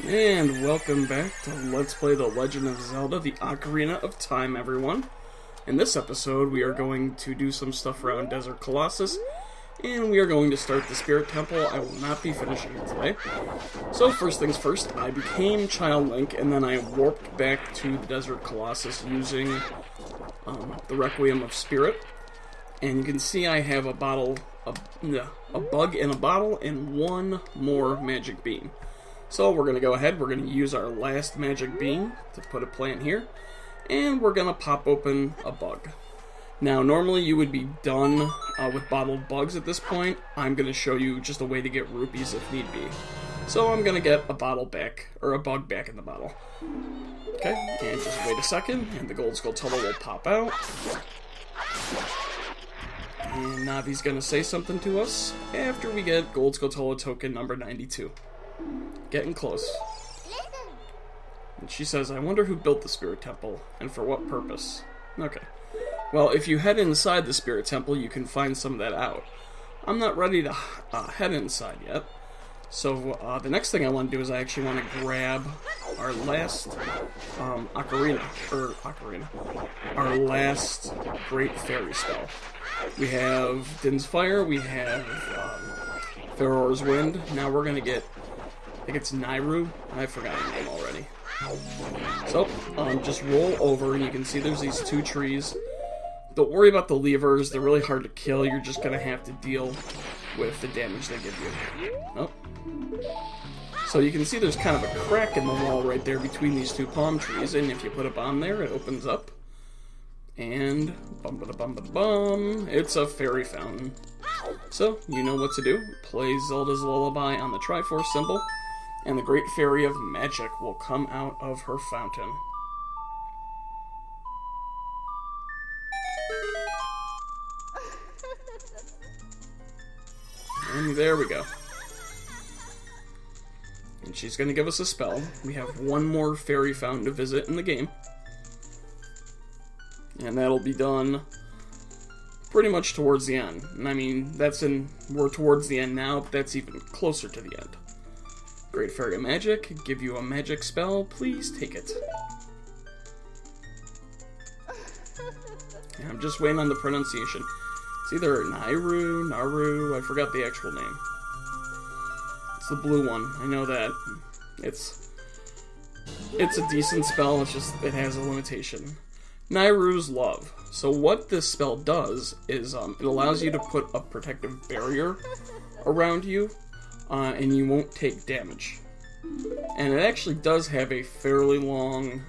And welcome back to Let's Play The Legend of Zelda, the Ocarina of Time, everyone. In this episode, we are going to do some stuff around Desert Colossus, and we are going to start the Spirit Temple. I will not be finishing it today. So first things first, I became Child Link, and then I warped back to the Desert Colossus using the Requiem of Spirit. And you can see I have a bug in a bottle and one more magic bean. So we're going to go ahead, we're going to use our last magic bean to put a plant here, and we're going to pop open a bug. Now normally you would be done with bottled bugs at this point. I'm going to show you just a way to get rupees if need be. So I'm going to get a bug back in the bottle. Okay, and just wait a second, and the Gold Skulltuls will pop out. And Navi's going to say something to us after we get Gold Skulltuls token number 92. Getting close. And she says, I wonder who built the Spirit Temple, and for what purpose. Okay. Well, if you head inside the Spirit Temple, you can find some of that out. I'm not ready to head inside yet. So the next thing I want to do is I actually want to grab our last our last Great Fairy spell. We have Din's Fire, we have Farore's Wind. Now we're going to get, I think it's Nayru. I've forgotten her name already. So, just roll over and you can see there's these two trees. Don't worry about the levers, they're really hard to kill. You're just going to have to deal with the damage they give you. Oh. So you can see there's kind of a crack in the wall right there between these two palm trees, and if you put a bomb there, it opens up. And bum-ba-da-bum-ba-da-bum, it's a fairy fountain. So, you know what to do. Play Zelda's Lullaby on the Triforce symbol, and the Great Fairy of Magic will come out of her fountain. And there we go. And she's going to give us a spell. We have one more fairy fountain to visit in the game. And that'll be done pretty much towards the end. And I mean, we're towards the end now, but that's even closer to the end. Great Fairy of Magic, give you a magic spell, please take it. And I'm just waiting on the pronunciation. It's either Naru, I forgot the actual name. It's the blue one, I know that. It's a decent spell, it's just, it has a limitation. Nayru's Love. So what this spell does is it allows you to put a protective barrier around you, and you won't take damage. And it actually does have a fairly long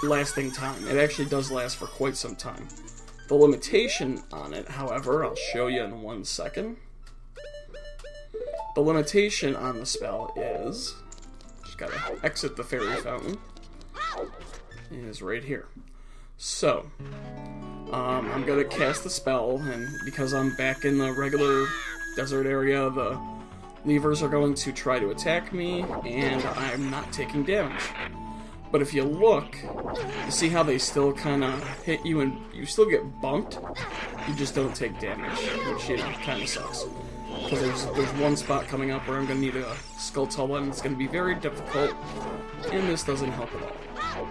lasting time. It actually does last for quite some time. The limitation on it, however, I'll show you in 1 second. The limitation on the spell is, just gotta exit the fairy fountain, is right here. So, I'm gonna cast the spell, and because I'm back in the regular desert area, the levers are going to try to attack me, and I'm not taking damage. But if you look, you see how they still kind of hit you, and you still get bumped, you just don't take damage, which, you know, kind of sucks. Because there's one spot coming up where I'm going to need a Skulltula, and it's going to be very difficult, and this doesn't help at all.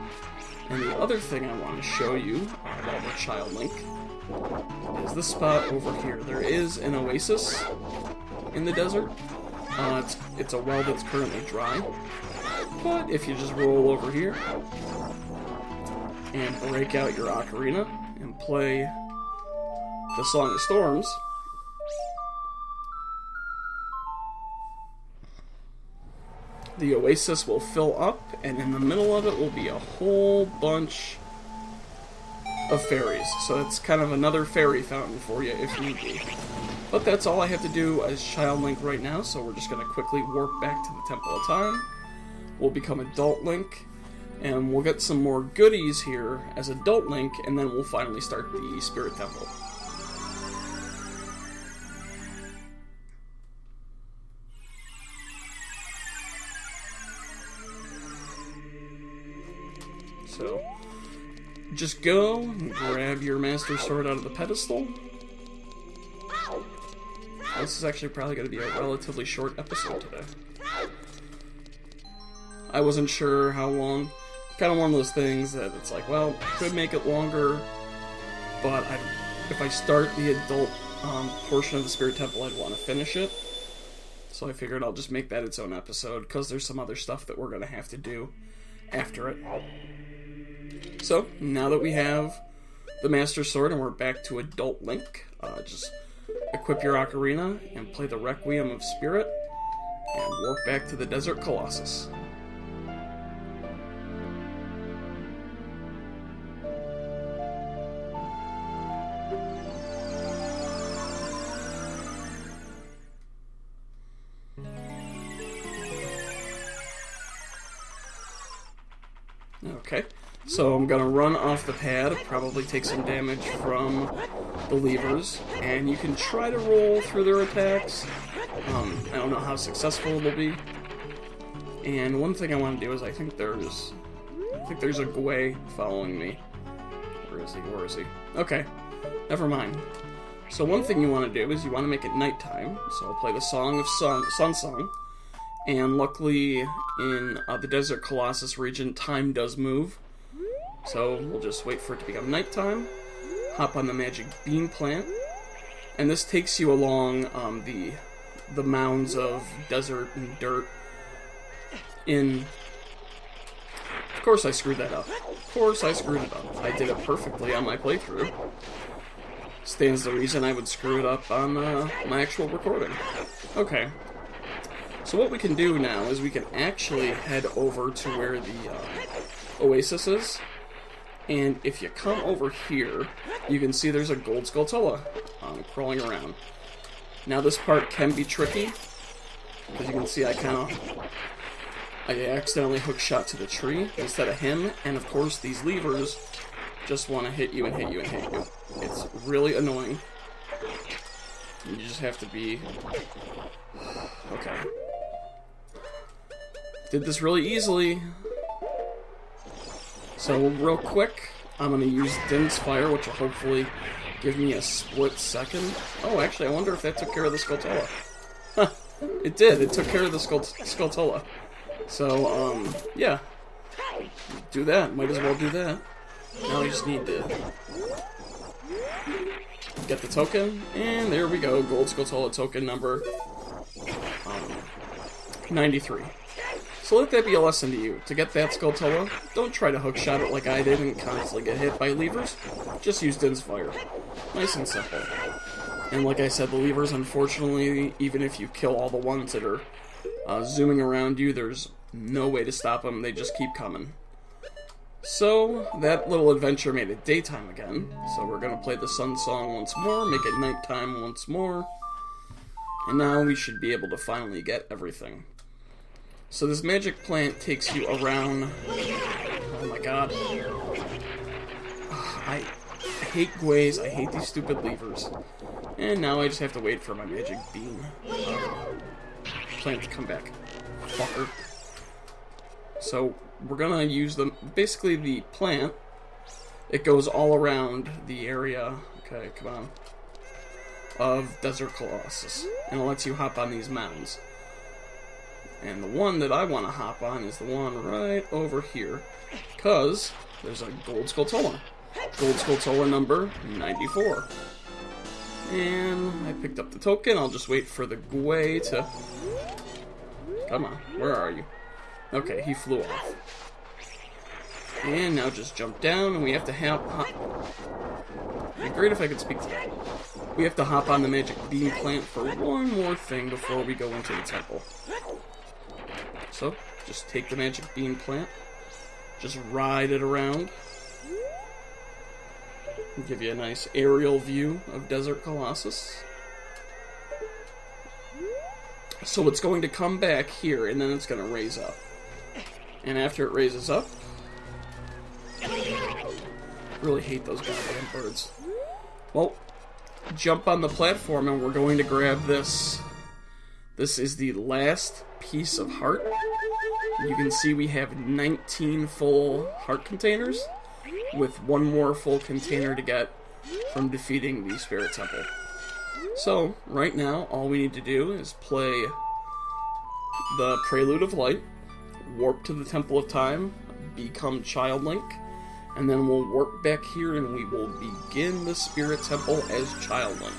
And the other thing I want to show you, while we're Child Link, is this spot over here. There is an oasis in the desert. It's a well that's currently dry. But if you just roll over here and break out your ocarina and play the Song of Storms, the oasis will fill up, and in the middle of it will be a whole bunch of fairies. So it's kind of another fairy fountain for you if need be. But that's all I have to do as Child Link right now, so we're just going to quickly warp back to the Temple of Time. We'll become Adult Link, and we'll get some more goodies here as Adult Link, and then we'll finally start the Spirit Temple. So, just go and grab your Master Sword out of the pedestal. This is actually probably going to be a relatively short episode today. I wasn't sure how long. Kind of one of those things that it's like, well, could make it longer, but if I start the adult portion of the Spirit Temple, I'd want to finish it. So I figured I'll just make that its own episode, because there's some other stuff that we're going to have to do after it. So, now that we have the Master Sword and we're back to Adult Link, just equip your ocarina and play the Requiem of Spirit, and warp back to the Desert Colossus. Okay, so I'm gonna run off the pad, probably take some damage from the levers, and you can try to roll through their attacks. I don't know how successful it'll be. And one thing I want to do is I think there's a Gwei following me. Where is he? Okay, never mind. So one thing you want to do is you want to make it nighttime, so I'll play the Song of Sun Song. And luckily, in the Desert Colossus region, time does move. So we'll just wait for it to become nighttime. Hop on the Magic Bean Plant. And this takes you along the mounds of desert and dirt. Of course I screwed that up. Of course I screwed it up. I did it perfectly on my playthrough. Stands the reason I would screw it up on my actual recording. Okay. So what we can do now is we can actually head over to where the oasis is. And if you come over here, you can see there's a Gold Skulltula crawling around. Now this part can be tricky, because you can see I accidentally hook shot to the tree instead of him, and of course these levers just want to hit you and hit you and hit you. It's really annoying. You just have to be... Okay. Did this really easily. So real quick, I'm going to use Din's Fire, which will hopefully give me a split second. Oh, actually, I wonder if that took care of the Skulltula. Huh, it did. It took care of the Skulltula. So, yeah. Do that. Might as well do that. Now we just need to get the token, and there we go. Gold Skulltula token number 93. So let that be a lesson to you. To get that Skulltula, don't try to hookshot it like I did and constantly get hit by levers. Just use Din's Fire. Nice and simple. And like I said, the levers, unfortunately, even if you kill all the ones that are zooming around you, there's no way to stop them. They just keep coming. So, that little adventure made it daytime again. So we're going to play the Sun Song once more, make it nighttime once more. And now we should be able to finally get everything. So this magic plant takes you around... Oh my god. I hate Gweis, I hate these stupid levers. And now I just have to wait for my magic bean plant to come back. Fucker. So we're gonna use basically the plant. It goes all around the area, okay, come on, of Desert Colossus. And it lets you hop on these mounds. And the one that I want to hop on is the one right over here, because there's a Gold Skulltula. Gold Skulltula number 94. And I picked up the token. I'll just wait for the Gwei to... Come on, where are you? Okay, he flew off. And now just jump down, and we have to hop... It'd be great if I could speak to that. We have to hop on the magic bean plant for one more thing before we go into the temple. So, just take the magic bean plant, just ride it around, and give you a nice aerial view of Desert Colossus. So it's going to come back here, and then it's going to raise up. And after it raises up, really hate those goddamn birds. Well, jump on the platform, and we're going to grab this. This is the last piece of heart. You can see we have 19 full heart containers, with one more full container to get from defeating the Spirit Temple. So, right now, all we need to do is play the Prelude of Light, warp to the Temple of Time, become Child Link, and then we'll warp back here and we will begin the Spirit Temple as Child Link.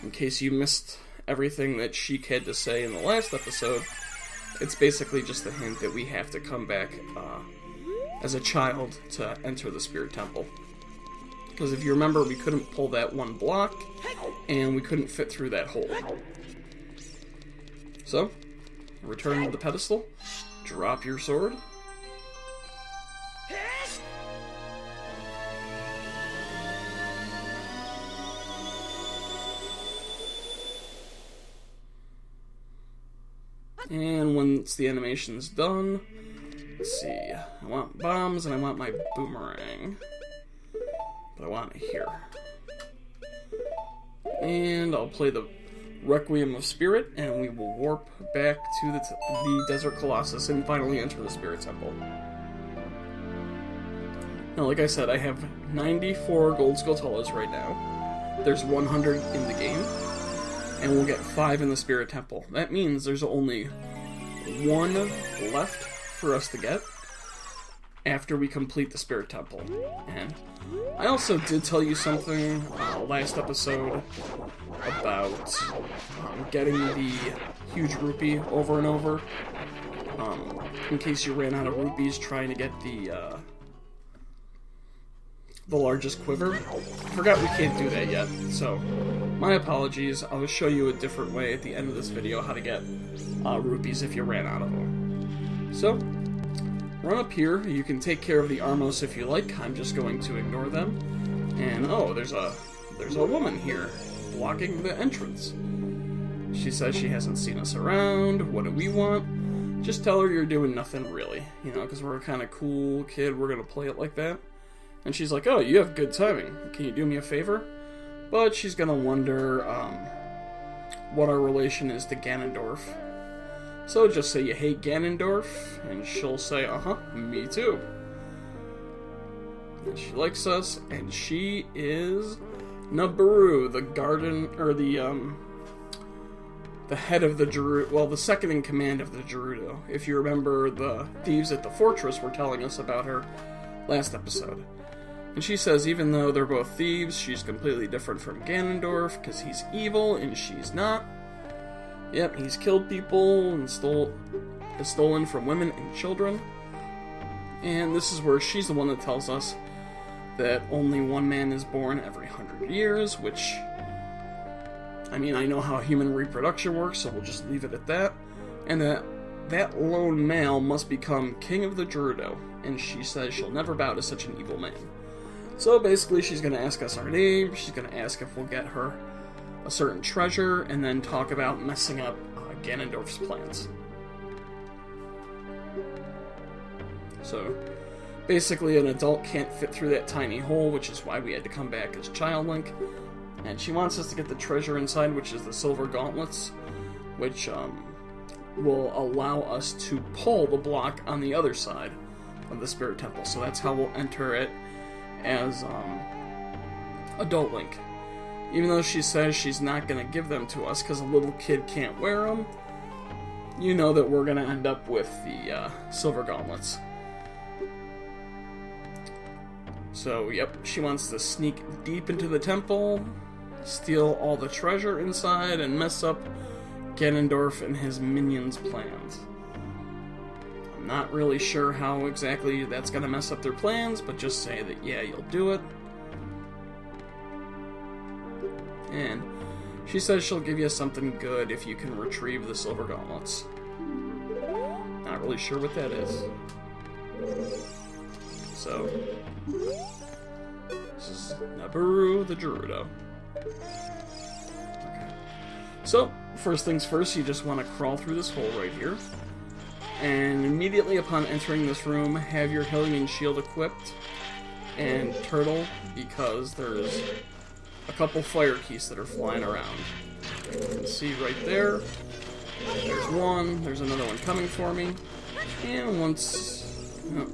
In case you missed everything that Sheik had to say in the last episode, it's basically just a hint that we have to come back as a child to enter the Spirit Temple. Because if you remember, we couldn't pull that one block, and we couldn't fit through that hole. So, return to the pedestal, drop your sword. And once the animation's done, let's see, I want bombs and I want my boomerang. But I want it here. And I'll play the Requiem of Spirit, and we will warp back to the Desert Colossus and finally enter the Spirit Temple. Now, like I said, I have 94 Gold Skulltuls right now. There's 100 in the game, and we'll get 5 in the Spirit Temple. That means there's only 1 left for us to get after we complete the Spirit Temple. And I also did tell you something last episode about getting the huge rupee over and over. In case you ran out of rupees trying to get the largest quiver. I forgot we can't do that yet, so my apologies. I'll show you a different way at the end of this video how to get rupees if you ran out of them. So, run up here. You can take care of the Armos if you like. I'm just going to ignore them. And oh, there's a woman here blocking the entrance. She says she hasn't seen us around. What do we want? Just tell her you're doing nothing really, you know, because we're a kind of cool kid. We're gonna play it like that. And she's like, oh, you have good timing. Can you do me a favor? But she's gonna wonder what our relation is to Ganondorf. So just say you hate Ganondorf, and she'll say, uh-huh, me too. And she likes us, and she is Nayru, the garden, or the head of the Gerudo, well, the second in command of the Gerudo. If you remember, the thieves at the fortress were telling us about her last episode. And she says even though they're both thieves, she's completely different from Ganondorf, because he's evil and she's not. Yep, he's killed people and has stolen from women and children. And this is where she's the one that tells us that only one man is born every 100 years, which, I mean, I know how human reproduction works, so we'll just leave it at that. And that lone male must become king of the Gerudo, and she says she'll never bow to such an evil man. So basically, she's going to ask us our name, she's going to ask if we'll get her a certain treasure, and then talk about messing up Ganondorf's plans. So, basically an adult can't fit through that tiny hole, which is why we had to come back as Child Link. And she wants us to get the treasure inside, which is the silver gauntlets, which will allow us to pull the block on the other side of the Spirit Temple. So that's how we'll enter it as Adult Link. Even though she says she's not going to give them to us because a little kid can't wear them, you know that we're going to end up with the silver gauntlets. So, yep, she wants to sneak deep into the temple, steal all the treasure inside, and mess up Ganondorf and his minions' plans. I'm not really sure how exactly that's going to mess up their plans, but just say that, yeah, you'll do it. And she says she'll give you something good if you can retrieve the silver gauntlets. Not really sure what that is. So, this is Nayru the Gerudo. Okay. So, first things first, you just want to crawl through this hole right here. And immediately upon entering this room, have your Hylian shield equipped. And turtle, because there's a couple fire keys that are flying around. You can see right there. There's one. There's another one coming for me. And once... Oh,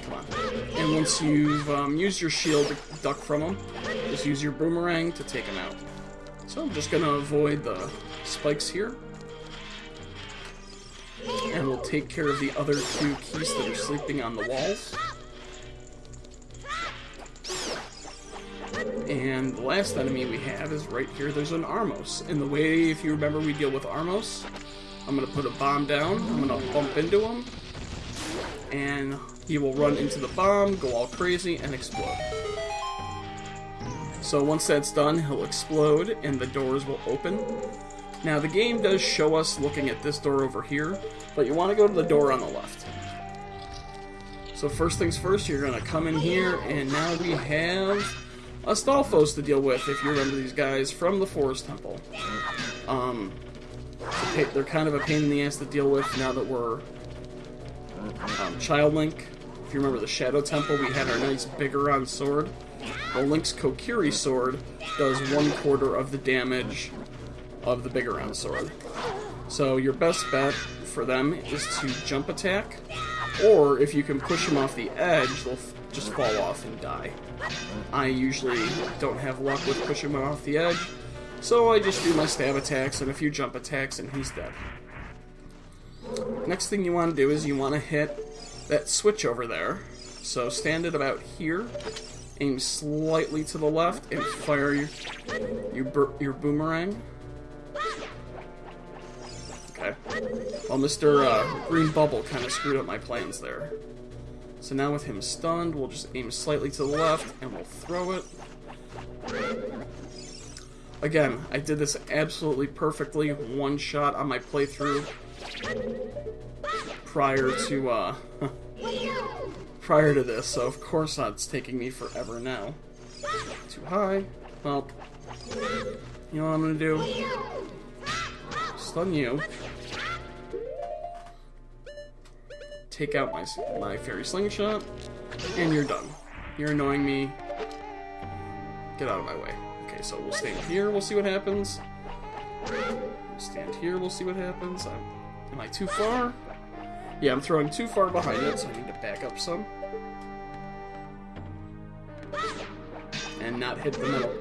come on. And once you've used your shield to duck from them, just use your boomerang to take him out. So I'm just going to avoid the spikes here. And we'll take care of the other two keys that are sleeping on the walls. And the last enemy we have is right here. There's an Armos. And the way, if you remember, we deal with Armos, I'm going to put a bomb down. I'm going to bump into him. And he will run into the bomb, go all crazy, and explode. So once that's done, he'll explode, and the doors will open. Now, the game does show us looking at this door over here, but you want to go to the door on the left. So first things first, you're going to come in here, and now we have a Stalfos to deal with, if you remember these guys from the Forest Temple. They're kind of a pain in the ass to deal with now that we're Child Link. If you remember the Shadow Temple, we had our nice Bigoron sword. The Link's Kokiri sword does 1/4 of the damage of the Bigoron sword. So your best bet for them is to jump attack, or if you can push them off the edge, they'll just fall off and die. I usually don't have luck with pushing them off the edge, so I just do my stab attacks and a few jump attacks and he's dead. Next thing you want to do is you want to hit that switch over there. So stand at about here, aim slightly to the left, and fire your boomerang. Okay. Well, Mr. Green Bubble kind of screwed up my plans there. So now with him stunned, we'll just aim slightly to the left, and we'll throw it. Again, I did this absolutely perfectly, one shot on my playthrough prior to this, so of course it's taking me forever now. Too high. Well, you know what I'm gonna do? Stun you. Take out my fairy slingshot, and you're done. You're annoying me. Get out of my way. Okay, so we'll stand here, we'll see what happens. Stand here, we'll see what happens. Am I too far? Yeah, I'm throwing too far behind it, so I need to back up some. And not hit the middle.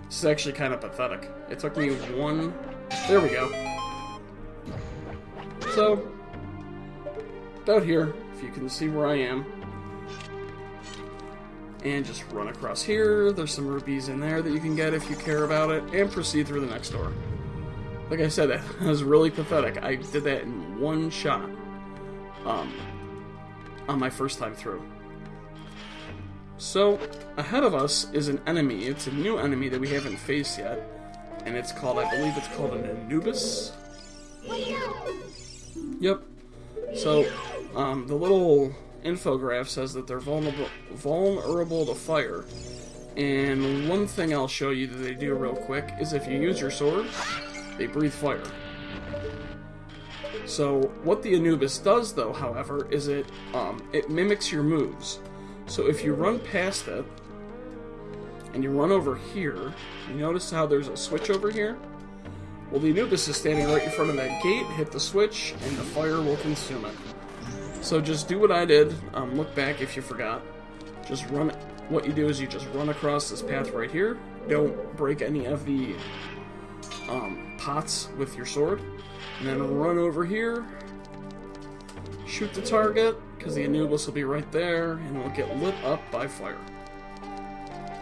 This is actually kind of pathetic. It took me one... There we go. So, about here, if you can see where I am. And just run across here. There's some rupees in there that you can get if you care about it. And proceed through the next door. Like I said, that was really pathetic. I did that in one shot. On my first time through. So, ahead of us is an enemy. It's a new enemy that we haven't faced yet. And it's called, I believe it's called an Anubis. Yep. So, the little infograph says that they're vulnerable to fire. And one thing I'll show you that they do real quick is if you use your sword, they breathe fire. So what the Anubis does, though, however, is it mimics your moves. So if you run past it, and you run over here, you notice how there's a switch over here? Well, the Anubis is standing right in front of that gate, hit the switch, and the fire will consume it. So just do what I did, look back if you forgot. Just run, what you do is you just run across this path right here. Don't break any of the pots with your sword. And then run over here, shoot the target, because the Anubis will be right there, and will get lit up by fire.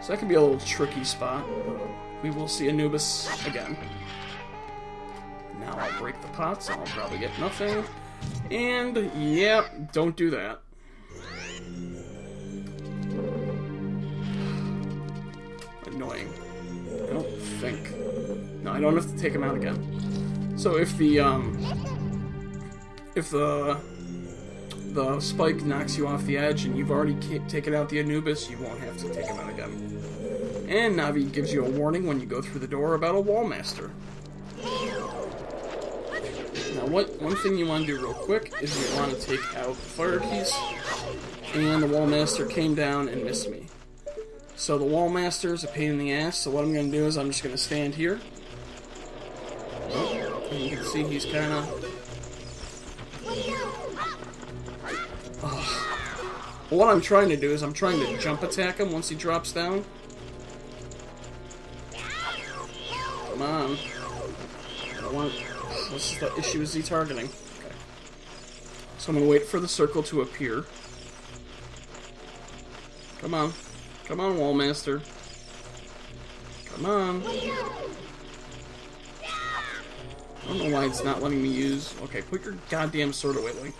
So that can be a little tricky spot. We will see Anubis again. Now I'll break the pots, and I'll probably get nothing. And, yeah, don't do that. Annoying. I don't think. No, I don't have to take him out again. So if the spike knocks you off the edge and you've already taken out the Anubis, you won't have to take him out again. And Navi gives you a warning when you go through the door about a wall master. Now, one thing you want to do real quick is you want to take out the fire keys. And the wall master came down and missed me. So the wall master is a pain in the ass. So what I'm going to do is I'm just going to stand here. And you can see he's kind of... Well, what I'm trying to do is I'm trying to jump attack him once he drops down. Come on. I don't want... This is the issue with Z-targeting. Okay. So I'm going to wait for the circle to appear. Come on. Come on, Wallmaster. Come on. I don't know why it's not letting me use... Okay, put your goddamn sword away, Link.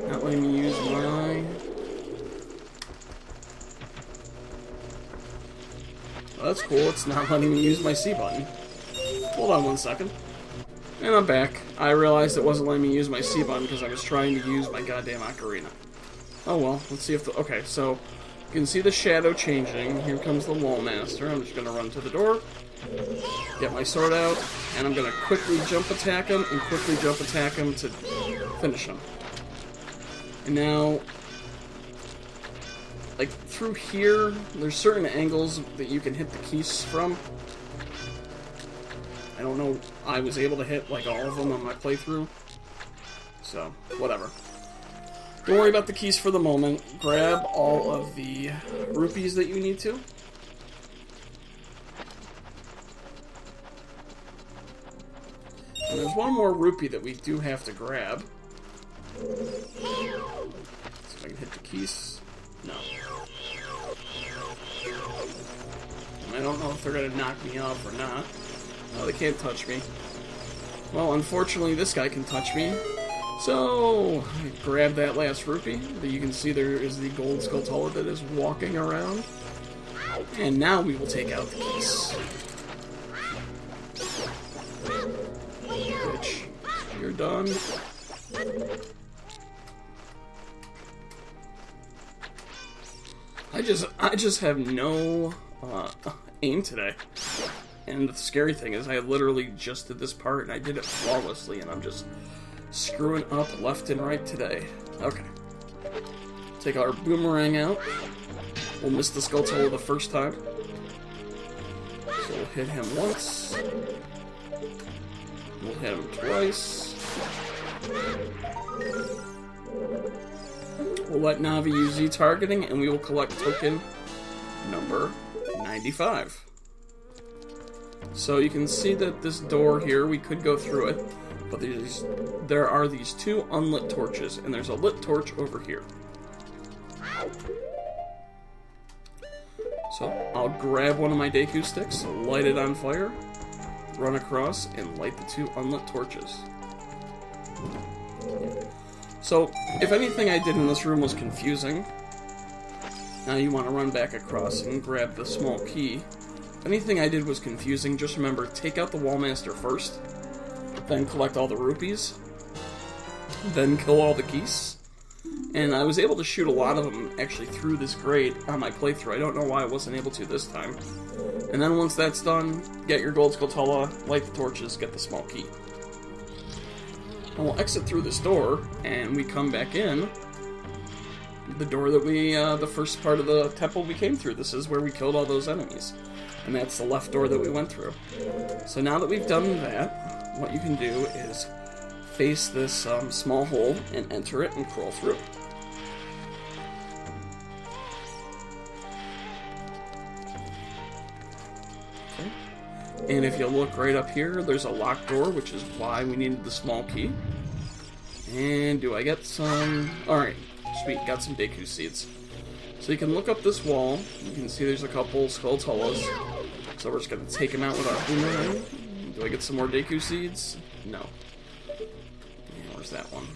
Not letting me use my... Oh, that's cool. It's not letting me use my C button. Hold on 1 second. And I'm back. I realized it wasn't letting me use my C button because I was trying to use my goddamn ocarina. Oh well, let's see if the... Okay, so you can see the shadow changing. Here comes the Wallmaster. I'm just going to run to the door, get my sword out, and I'm going to quickly jump attack him and quickly jump attack him to finish him. And now, like, through here, there's certain angles that you can hit the keys from. I don't know, I was able to hit, like, all of them on my playthrough. So, whatever. Don't worry about the keys for the moment. Grab all of the rupees that you need to. And there's one more rupee that we do have to grab. See if I can hit the keys. No. And I don't know if they're going to knock me off or not. No, they can't touch me. Well, unfortunately, this guy can touch me. So, I grab that last rupee. You can see there is the Gold Skulltuls that is walking around. And now we will take out the keys. Bitch, you're done. I just have no aim today. And the scary thing is I literally just did this part and I did it flawlessly and I'm just screwing up left and right today. Okay. Take our boomerang out. We'll miss the Skulltuls the first time. So we'll hit him once. We'll hit him twice. We'll let Navi use Z-targeting, and we will collect token number 95. So you can see that this door here, we could go through it, but there are these two unlit torches, and there's a lit torch over here. So I'll grab one of my Deku sticks, light it on fire, run across, and light the two unlit torches. So, if anything I did in this room was confusing, now you want to run back across and grab the small key. If anything I did was confusing, just remember, take out the Wallmaster first, then collect all the rupees, then kill all the keys. And I was able to shoot a lot of them actually through this grate on my playthrough. I don't know why I wasn't able to this time. And then once that's done, get your Gold Skulltuls, light the torches, get the small key. And we'll exit through this door, and we come back in the door that we, the first part of the temple we came through. This is where we killed all those enemies. And that's the left door that we went through. So now that we've done that, what you can do is face this small hole and enter it and crawl through. Okay. And if you look right up here, there's a locked door, which is why we needed the small key. And do I get some... Alright, sweet, got some Deku seeds. So you can look up this wall. You can see there's a couple Skulltuls. So we're just going to take them out with our boomerang. Do I get some more Deku seeds? No. Where's that one?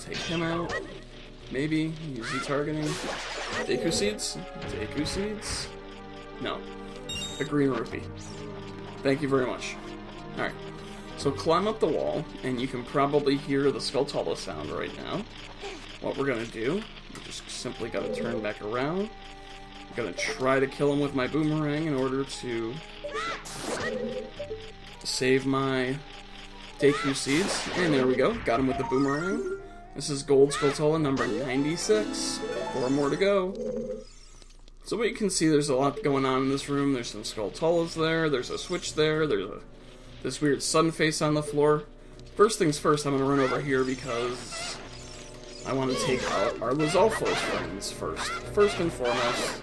Take him out. Maybe. Use Z-targeting. Deku seeds? Deku seeds? No. A green rupee. Thank you very much. Alright. So climb up the wall, and you can probably hear the Skulltuls sound right now. What we're going to do, we just simply got to turn back around. I'm going to try to kill him with my boomerang in order to save my Deku seeds. And there we go. Got him with the boomerang. This is Gold Skulltuls number 96. 4 more to go. So what you can see, there's a lot going on in this room. There's some Skulltuls there. There's a switch there. There's this weird sun face on the floor. First things first, I'm going to run over here because I want to take out our Lizalfo's friends first. First and foremost.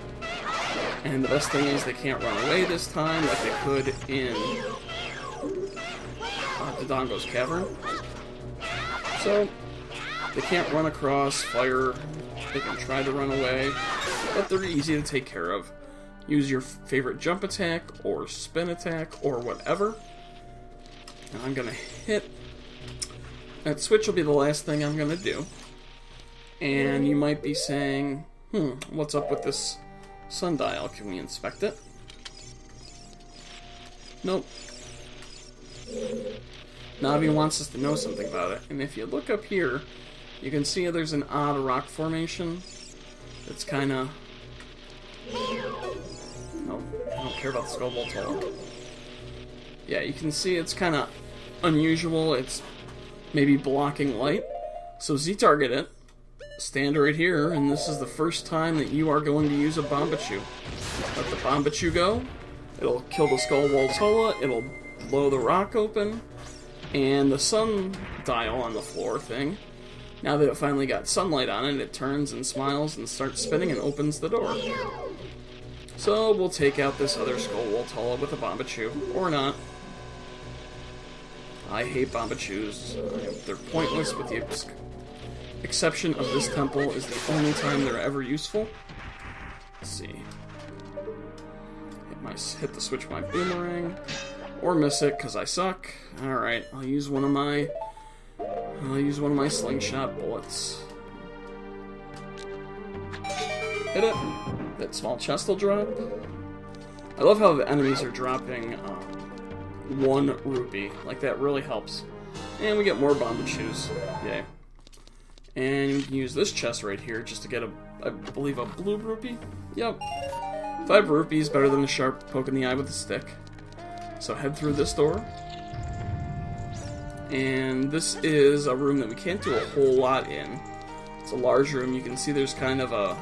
And the best thing is they can't run away this time like they could in Dodongo's Cavern. So, they can't run across, fire, they can try to run away, but they're easy to take care of. Use your favorite jump attack, or spin attack, or whatever. And I'm gonna hit... That switch will be the last thing I'm gonna do. And you might be saying, what's up with this sundial? Can we inspect it? Nope. Navi wants us to know something about it. And if you look up here, you can see there's an odd rock formation. It's kind of... No, I don't care about the Skulltuls. Yeah, you can see it's kind of unusual. It's maybe blocking light. So Z-target it. Stand right here, and this is the first time that you are going to use a Bombachu. Let the Bombachu go. It'll kill the Skulltuls. It'll blow the rock open. And the sundial on the floor thing, now that it finally got sunlight on it, it turns and smiles and starts spinning and opens the door. So we'll take out this other Skulltuls with a Bombachu, or not. I hate Bombachus. They're pointless, with the exception of this temple is the only time they're ever useful. Let's see. Hit the switch with my boomerang. Or miss it, because I suck. Alright, I'll use one of my slingshot bullets. Hit it. That small chest will drop. I love how the enemies are dropping 1 rupee. Like, that really helps. And we get more Bombachus. Yay. And we can use this chest right here just to get I believe a blue rupee? Yep. 5 rupees, better than a sharp poke in the eye with a stick. So head through this door. And this is a room that we can't do a whole lot in. It's a large room. You can see there's kind of a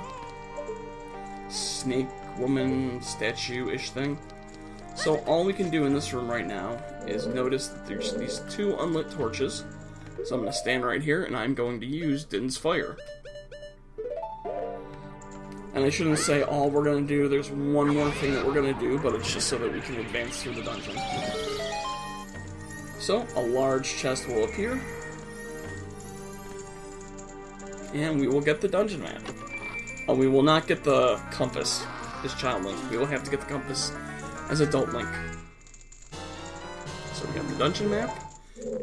snake woman statue-ish thing. So all we can do in this room right now is notice that there's these 2 unlit torches. So I'm going to stand right here and I'm going to use Din's Fire. And I shouldn't say all we're going to do, there's one more thing that we're going to do, but it's just so that we can advance through the dungeon. So, a large chest will appear. And we will get the dungeon map. We will not get the compass as Child Link. We will have to get the compass as Adult Link. So we got the dungeon map.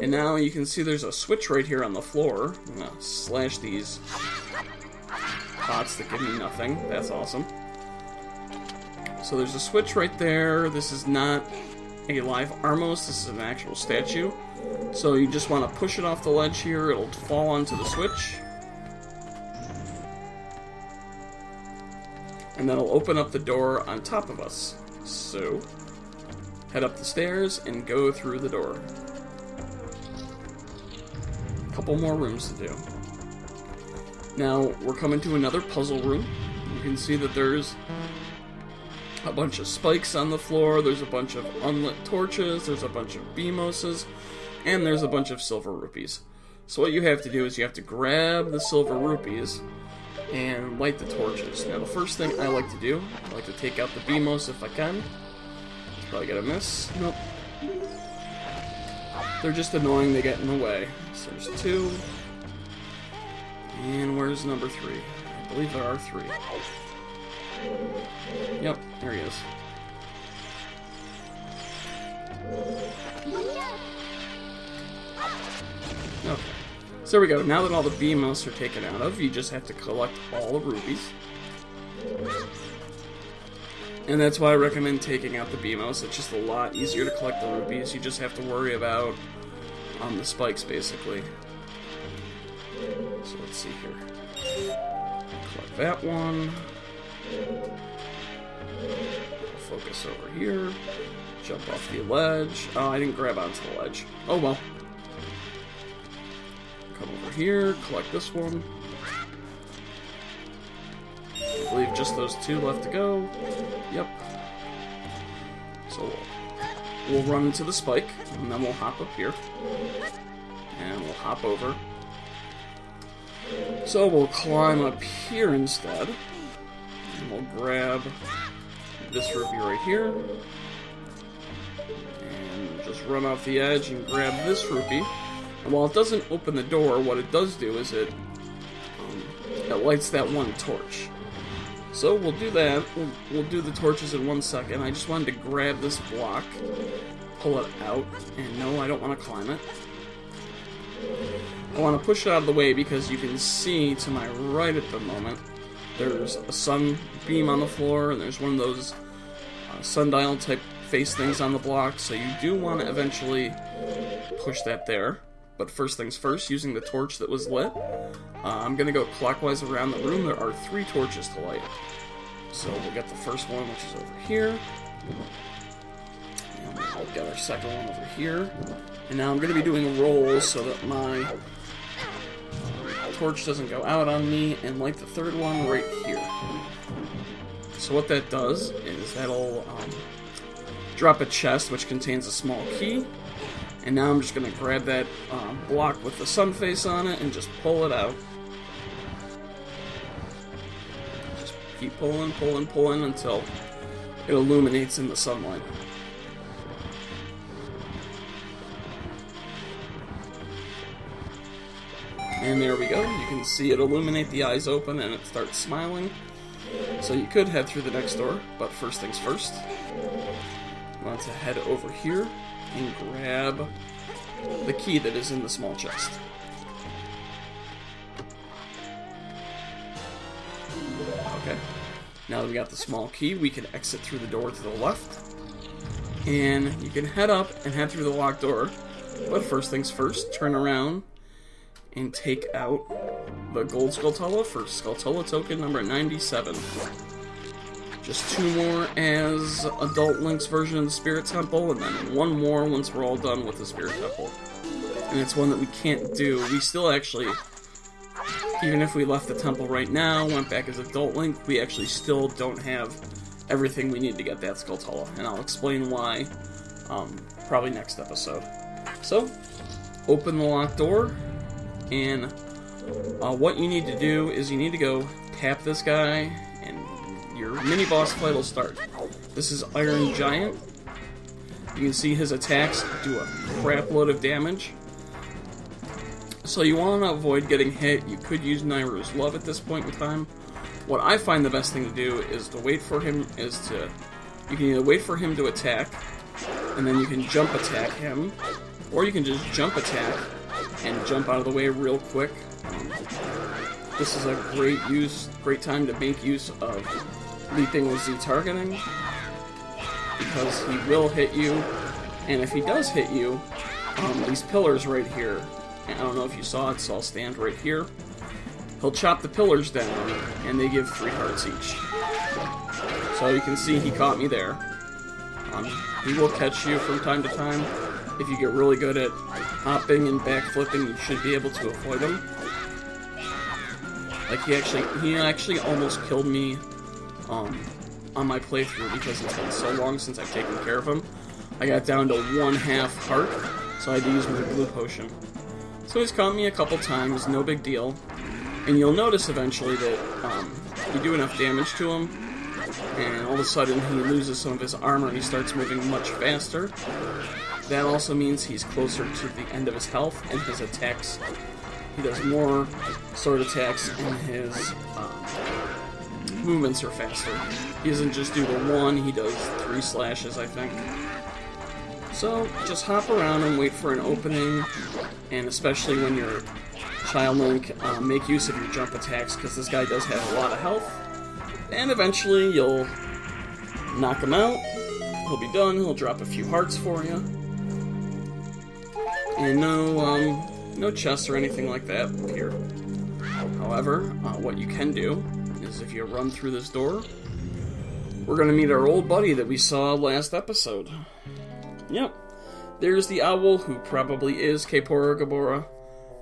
And now you can see there's a switch right here on the floor. I'm going to slash these pots that give me nothing. That's awesome. So there's a switch right there. This is not a live Armos. This is an actual statue. So you just want to push it off the ledge here. It'll fall onto the switch. And that'll open up the door on top of us. So head up the stairs and go through the door. A couple more rooms to do. Now, we're coming to another puzzle room. You can see that there's a bunch of spikes on the floor, there's a bunch of unlit torches, there's a bunch of Beamoses, and there's a bunch of silver rupees. So what you have to do is you have to grab the silver rupees and light the torches. Now, the first thing I like to do, I like to take out the Beamos if I can. It's probably gonna miss. Nope. They're just annoying, they get in the way. So there's 2. And where's number 3? I believe there are 3. Yep, there he is. Okay. So there we go. Now that all the Beamos are taken out of, you just have to collect all the rupees. And that's why I recommend taking out the Beamos. It's just a lot easier to collect the rupees. You just have to worry about the spikes, basically. So let's see here. Collect that one. Focus over here. Jump off the ledge. Oh, I didn't grab onto the ledge. Oh well. Come over here, collect this one. I believe just those 2 left to go. Yep. So we'll run into the spike, and then we'll hop up here. And we'll hop over. So we'll climb up here instead. And we'll grab this rupee right here. And just run off the edge and grab this rupee. And while it doesn't open the door, what it does do is it lights that one torch. So we'll do that. We'll do the torches in 1 second. I just wanted to grab this block, pull it out, and no, I don't want to climb it. I want to push it out of the way because you can see to my right at the moment there's a sun beam on the floor, and there's one of those sundial type face things on the block, so you do want to eventually push that there. But first things first, using the torch that was lit, I'm going to go clockwise around the room. There are 3 torches to light. So we'll get the first one, which is over here. And we'll get our second one over here. And now I'm going to be doing rolls so that my torch doesn't go out on me, and light the third one right here. So what that does is that'll drop a chest which contains a small key. And now I'm just going to grab that block with the sun face on it and just pull it out. Just keep pulling, pulling, pulling until it illuminates in the sunlight. And there we go. You can see it illuminate, the eyes open, and it starts smiling. So you could head through the next door, but first things first. I want to head over here and grab the key that is in the small chest. Okay. Now that we got the small key, we can exit through the door to the left. And you can head up and head through the locked door. But first things first, turn around and take out the Gold Skulltula for Skulltula token number 97. Just 2 more as Adult Link's version of the Spirit Temple, and then 1 more once we're all done with the Spirit Temple. And it's one that we can't do. We still actually, even if we left the temple right now, went back as Adult Link, we actually still don't have everything we need to get that Skulltula. And I'll explain why probably next episode. So, open the locked door. And what you need to do is you need to go tap this guy, and your mini-boss fight will start. This is Iron Giant. You can see his attacks do a crap load of damage. So you want to avoid getting hit. You could use Nayru's Love at this point in time. What I find the best thing to do is to wait for him, you can either wait for him to attack, and then you can jump attack him, or you can just jump attack and jump out of the way real quick. This is a great time to make use of leaping with Z targeting, because he will hit you, and if he does hit you, these pillars right here, and I don't know if you saw it, so I'll stand right here, he'll chop the pillars down, and they give 3 hearts each. So you can see he caught me there. He will catch you from time to time. If you get really good at hopping and backflipping, you should be able to avoid him. Like, he actually almost killed me on my playthrough because it's been so long since I've taken care of him. I got down to 1/2 heart, so I had to use my blue potion. So he's caught me a couple times, no big deal. And you'll notice eventually that you do enough damage to him, and all of a sudden he loses some of his armor and he starts moving much faster. That also means he's closer to the end of his health, and his attacks, he does more sword attacks, and his movements are faster. He doesn't just do the 1, he does 3 slashes, I think. So, just hop around and wait for an opening, and especially when you're Child Link, make use of your jump attacks, because this guy does have a lot of health, and eventually you'll knock him out, he'll be done, he'll drop a few hearts for you. And no chests or anything like that here. However, what you can do is if you run through this door, we're going to meet our old buddy that we saw last episode. Yep, there's the owl who probably is Kaepora Gaebora.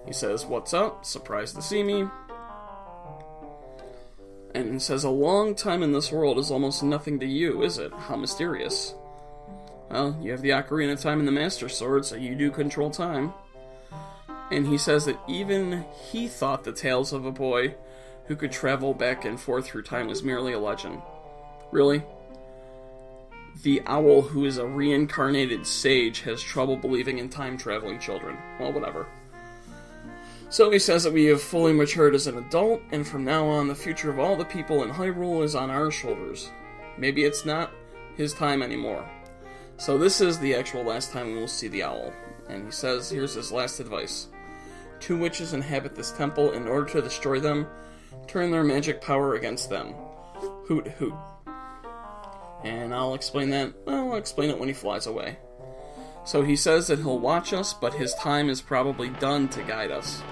He says, "What's up? Surprised to see me." And he says, "A long time in this world is almost nothing to you, is it? How mysterious." Well, you have the Ocarina of Time and the Master Sword, so you do control time. And he says that even he thought the tales of a boy who could travel back and forth through time was merely a legend. Really? the owl, who is a reincarnated sage, has trouble believing in time-traveling children. Well, whatever. So he says that we have fully matured as an adult, and from now on, the future of all the people in Hyrule is on our shoulders. Maybe it's not his time anymore. So this is the actual last time we will see the owl. And he says, here's his last advice. 2 witches inhabit this temple. In order to destroy them, turn their magic power against them. Hoot hoot. And I'll explain that. Well, I'll explain it when he flies away. So he says that he'll watch us, but his time is probably done to guide us.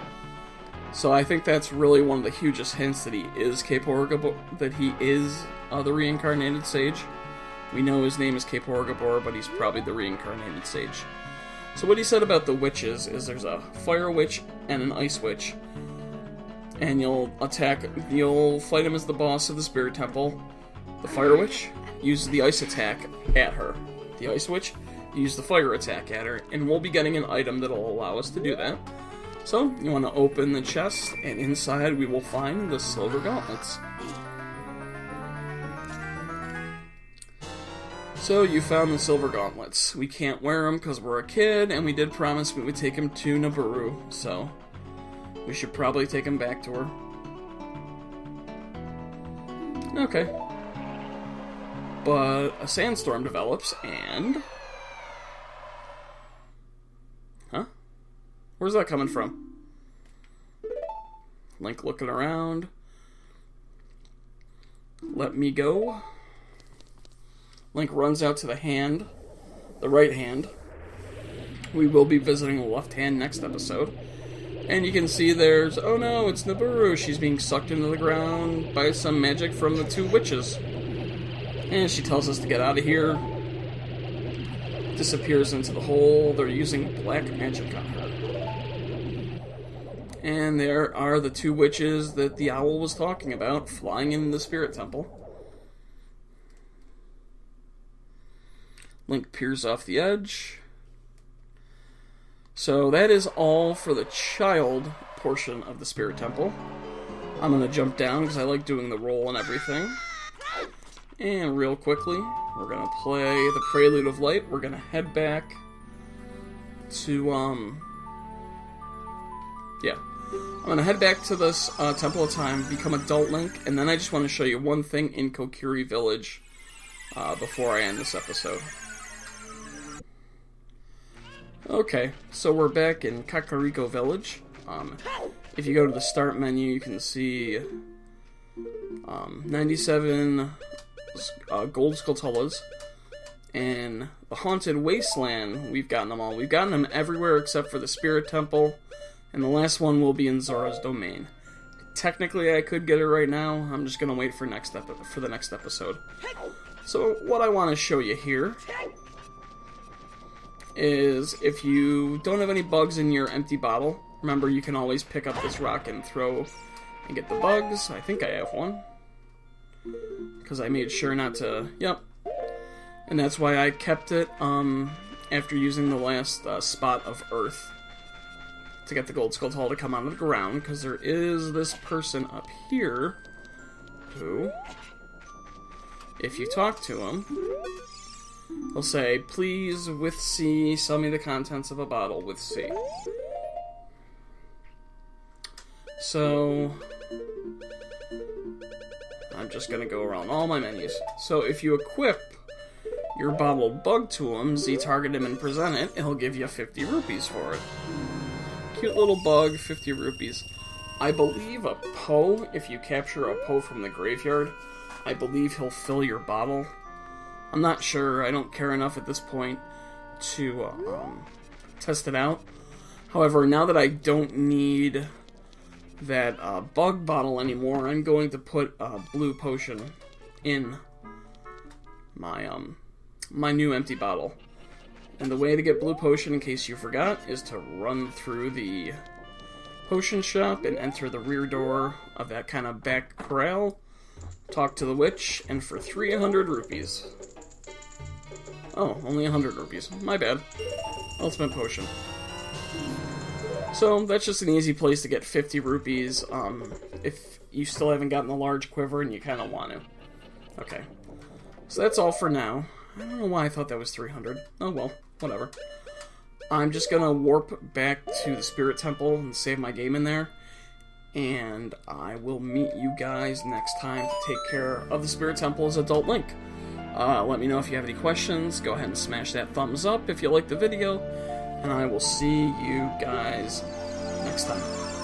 So I think that's really one of the hugest hints that he is that he is the reincarnated sage. We know his name is Kakariko, but he's probably the reincarnated sage. So what he said about the witches is there's a fire witch and an ice witch. And you'll fight him as the boss of the spirit temple. The fire witch uses the ice attack at her. The ice witch use the fire attack at her, and we'll be getting an item that'll allow us to do that. So, you want to open the chest, and inside we will find the silver gauntlets. So, you found the silver gauntlets. We can't wear them because we're a kid, and we did promise we would take them to Nayru, so we should probably take them back to her. Okay. But a sandstorm develops, and... Huh? Where's that coming from? Link looking around. Let me go. Link runs out to the right hand. We will be visiting the left hand next episode. And you can see there's, oh no, it's Nayru. She's being sucked into the ground by some magic from the 2 witches. And she tells us to get out of here. Disappears into the hole. They're using black magic on her. And there are the 2 witches that the owl was talking about, flying in the spirit temple. Link peers off the edge. So that is all for the child portion of the spirit temple. I'm going to jump down because I like doing the roll and everything. And real quickly, we're going to play the Prelude of Light. We're going to head back to, I'm going to head back to this Temple of Time, become Adult Link, and then I just want to show you one thing in Kakariko Village before I end this episode. Okay, so we're back in Kakariko Village. If you go to the start menu, you can see 97 Gold Skulltuls, and the Haunted Wasteland, we've gotten them all. We've gotten them everywhere except for the Spirit Temple, and the last one will be in Zora's Domain. Technically, I could get it right now. I'm just going to wait for the next episode. So, what I want to show you here is if you don't have any bugs in your empty bottle, remember you can always pick up this rock and throw and get the bugs. I think I have one, because I made sure not to, and that's why I kept it after using the last spot of earth to get the Gold Skulltuls to come out of the ground, because there is this person up here who, if you talk to him, he'll say, please, with C, sell me the contents of a bottle with C. So, I'm just going to go around all my menus. So, if you equip your bottled bug to him, Z-target him and present it, he'll give you 50 rupees for it. Cute little bug, 50 rupees. I believe a Poe, if you capture a Poe from the graveyard, I believe he'll fill your bottle. I'm not sure. I don't care enough at this point to test it out. However, now that I don't need that bug bottle anymore, I'm going to put a blue potion in my my new empty bottle. And the way to get blue potion, in case you forgot, is to run through the potion shop and enter the rear door of that kind of back corral, talk to the witch, and for 300 rupees. Oh, only 100 rupees. My bad. Ultimate potion. So, that's just an easy place to get 50 rupees, if you still haven't gotten the large quiver and you kind of want to. Okay. So that's all for now. I don't know why I thought that was 300. Oh well, whatever. I'm just gonna warp back to the Spirit Temple and save my game in there. And I will meet you guys next time to take care of the Spirit Temple as Adult Link. Let me know if you have any questions. Go ahead and smash that thumbs up if you like the video. And I will see you guys next time.